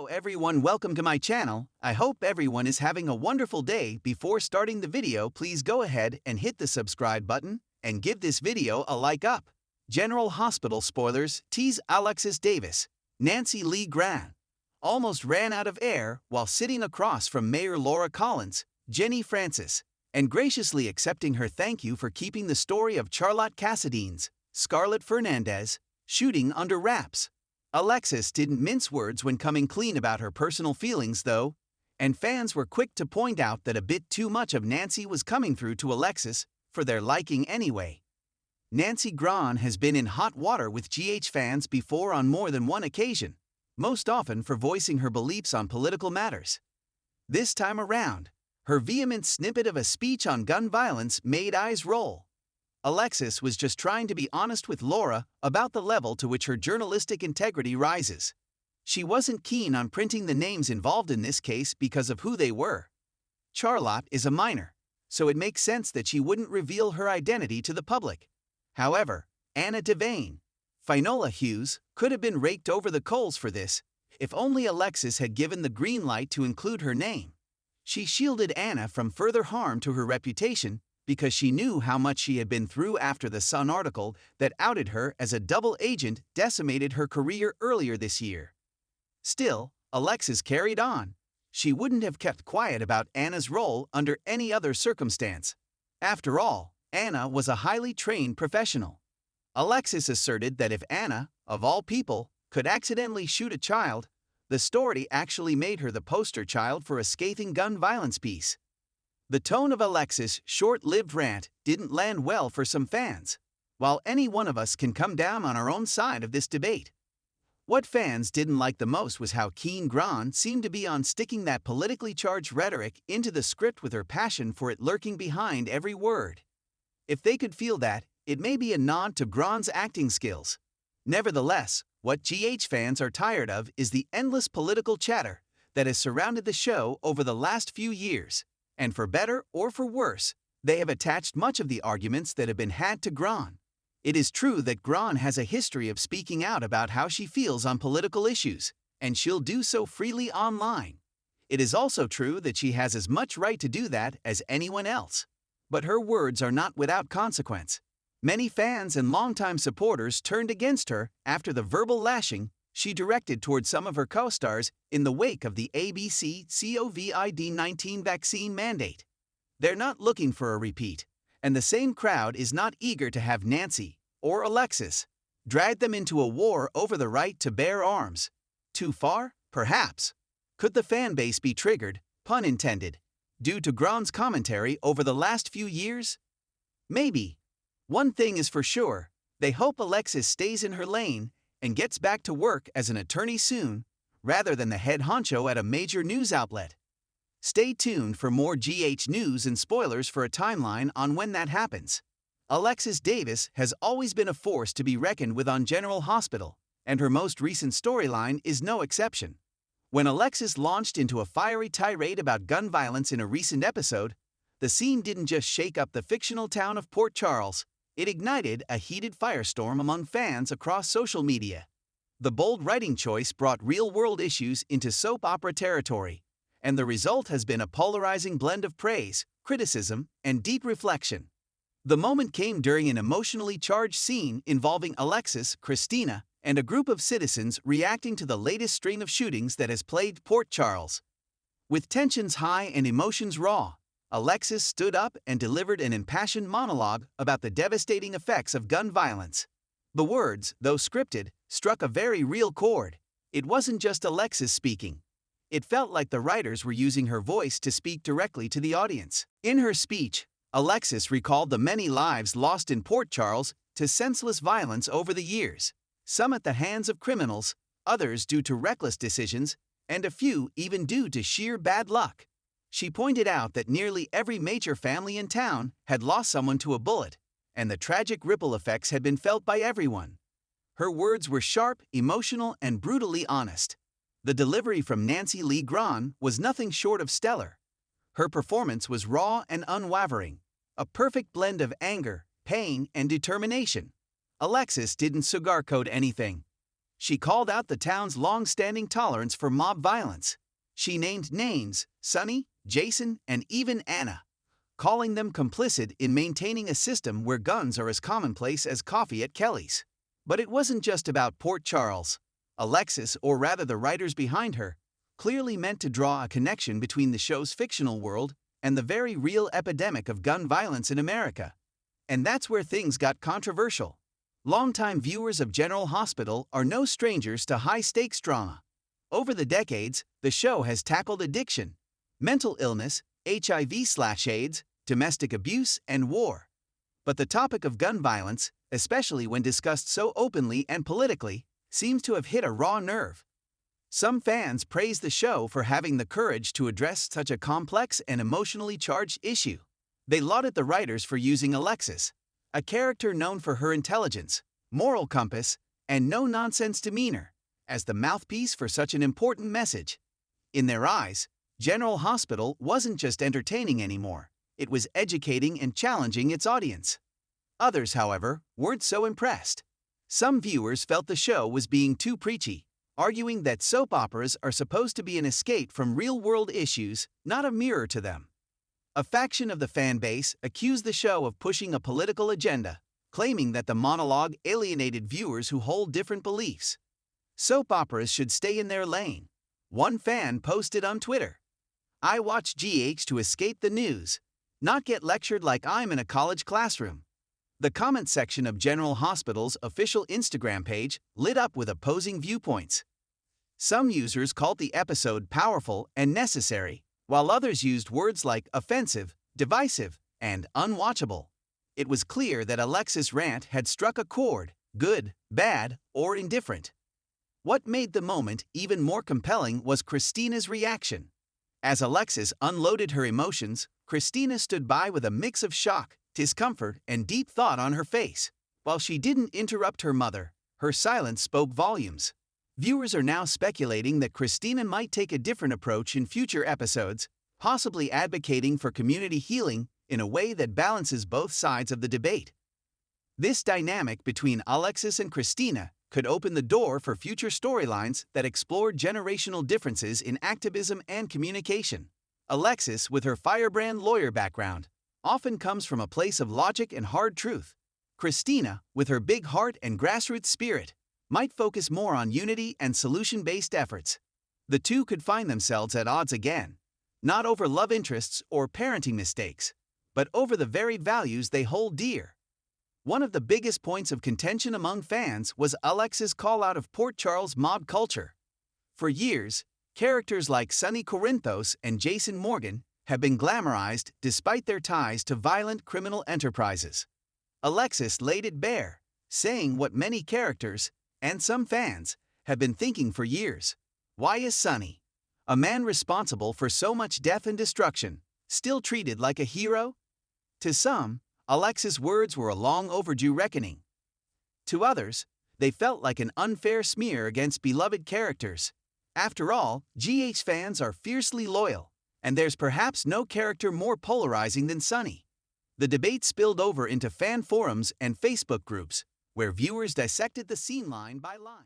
Hello everyone, welcome to my channel. I hope everyone is having a wonderful day. Before starting the video, please go ahead and hit the subscribe button and give this video a like up. General Hospital spoilers tease Alexis Davis. Nancy Lee Graham almost ran out of air while sitting across from Mayor Laura Collins, Jenny Francis, and graciously accepting her thank you for keeping the story of Charlotte Cassadine's Scarlett Fernandez shooting under wraps. Alexis didn't mince words when coming clean about her personal feelings, though, and fans were quick to point out that a bit too much of Nancy was coming through to Alexis for their liking anyway. Nancy Graham has been in hot water with GH fans before on more than one occasion, most often for voicing her beliefs on political matters. This time around, her vehement snippet of a speech on gun violence made eyes roll. Alexis was just trying to be honest with Laura about the level to which her journalistic integrity rises. She wasn't keen on printing the names involved in this case because of who they were. Charlotte is a minor, so it makes sense that she wouldn't reveal her identity to the public. However, Anna Devane, Finola Hughes, could have been raked over the coals for this, if only Alexis had given the green light to include her name. She shielded Anna from further harm to her reputation because she knew how much she had been through after the Sun article that outed her as a double agent decimated her career earlier this year. Still, Alexis carried on. She wouldn't have kept quiet about Anna's role under any other circumstance. After all, Anna was a highly trained professional. Alexis asserted that if Anna, of all people, could accidentally shoot a child, the story actually made her the poster child for a scathing gun violence piece. The tone of Alexis' short-lived rant didn't land well for some fans, while any one of us can come down on our own side of this debate. What fans didn't like the most was how keen Graham seemed to be on sticking that politically charged rhetoric into the script with her passion for it lurking behind every word. If they could feel that, it may be a nod to Graham's acting skills. Nevertheless, what GH fans are tired of is the endless political chatter that has surrounded the show over the last few years. And for better or for worse, they have attached much of the arguments that have been had to Graham. It is true that Graham has a history of speaking out about how she feels on political issues, and she'll do so freely online. It is also true that she has as much right to do that as anyone else. But her words are not without consequence. Many fans and longtime supporters turned against her after the verbal lashing she directed toward some of her co-stars in the wake of the ABC COVID-19 vaccine mandate. They're not looking for a repeat, and the same crowd is not eager to have Nancy, or Alexis, drag them into a war over the right to bear arms. Too far? Perhaps. Could the fan base be triggered, pun intended, due to Graham's commentary over the last few years? Maybe. One thing is for sure, they hope Alexis stays in her lane and gets back to work as an attorney soon, rather than the head honcho at a major news outlet. Stay tuned for more GH news and spoilers for a timeline on when that happens. Alexis Davis has always been a force to be reckoned with on General Hospital, and her most recent storyline is no exception. When Alexis launched into a fiery tirade about gun violence in a recent episode, the scene didn't just shake up the fictional town of Port Charles, it ignited a heated firestorm among fans across social media. The bold writing choice brought real-world issues into soap opera territory, and the result has been a polarizing blend of praise, criticism, and deep reflection. The moment came during an emotionally charged scene involving Alexis, Christina, and a group of citizens reacting to the latest string of shootings that has plagued Port Charles. With tensions high and emotions raw, Alexis stood up and delivered an impassioned monologue about the devastating effects of gun violence. The words, though scripted, struck a very real chord. It wasn't just Alexis speaking. It felt like the writers were using her voice to speak directly to the audience. In her speech, Alexis recalled the many lives lost in Port Charles to senseless violence over the years, some at the hands of criminals, others due to reckless decisions, and a few even due to sheer bad luck. She pointed out that nearly every major family in town had lost someone to a bullet, and the tragic ripple effects had been felt by everyone. Her words were sharp, emotional, and brutally honest. The delivery from Nancy Lee Graham was nothing short of stellar. Her performance was raw and unwavering, a perfect blend of anger, pain, and determination. Alexis didn't sugarcoat anything. She called out the town's long-standing tolerance for mob violence. She named names: Sunny, Jason, and even Anna, calling them complicit in maintaining a system where guns are as commonplace as coffee at Kelly's. But it wasn't just about Port Charles. Alexis, or rather the writers behind her, clearly meant to draw a connection between the show's fictional world and the very real epidemic of gun violence in America. And that's where things got controversial. Longtime viewers of General Hospital are no strangers to high-stakes drama. Over the decades, the show has tackled addiction, mental illness, HIV/AIDS, domestic abuse, and war. But the topic of gun violence, especially when discussed so openly and politically, seems to have hit a raw nerve. Some fans praise the show for having the courage to address such a complex and emotionally charged issue. They lauded the writers for using Alexis, a character known for her intelligence, moral compass, and no-nonsense demeanor, as the mouthpiece for such an important message. In their eyes, General Hospital wasn't just entertaining anymore, it was educating and challenging its audience. Others, however, weren't so impressed. Some viewers felt the show was being too preachy, arguing that soap operas are supposed to be an escape from real-world issues, not a mirror to them. A faction of the fan base accused the show of pushing a political agenda, claiming that the monologue alienated viewers who hold different beliefs. Soap operas should stay in their lane. One fan posted on Twitter, "I watch GH to escape the news, not get lectured like I'm in a college classroom." The comment section of General Hospital's official Instagram page lit up with opposing viewpoints. Some users called the episode powerful and necessary, while others used words like offensive, divisive, and unwatchable. It was clear that Alexis' rant had struck a chord, good, bad, or indifferent. What made the moment even more compelling was Christina's reaction. As Alexis unloaded her emotions, Christina stood by with a mix of shock, discomfort, and deep thought on her face. While she didn't interrupt her mother, her silence spoke volumes. Viewers are now speculating that Christina might take a different approach in future episodes, possibly advocating for community healing in a way that balances both sides of the debate. This dynamic between Alexis and Christina could open the door for future storylines that explore generational differences in activism and communication. Alexis, with her firebrand lawyer background, often comes from a place of logic and hard truth. Christina, with her big heart and grassroots spirit, might focus more on unity and solution-based efforts. The two could find themselves at odds again, not over love interests or parenting mistakes, but over the very values they hold dear. One of the biggest points of contention among fans was Alexis' call-out of Port Charles mob culture. For years, characters like Sonny Corinthos and Jason Morgan have been glamorized despite their ties to violent criminal enterprises. Alexis laid it bare, saying what many characters, and some fans, have been thinking for years. Why is Sonny, a man responsible for so much death and destruction, still treated like a hero? To some, Alexis' words were a long overdue reckoning. To others, they felt like an unfair smear against beloved characters. After all, GH fans are fiercely loyal, and there's perhaps no character more polarizing than Sonny. The debate spilled over into fan forums and Facebook groups, where viewers dissected the scene line by line.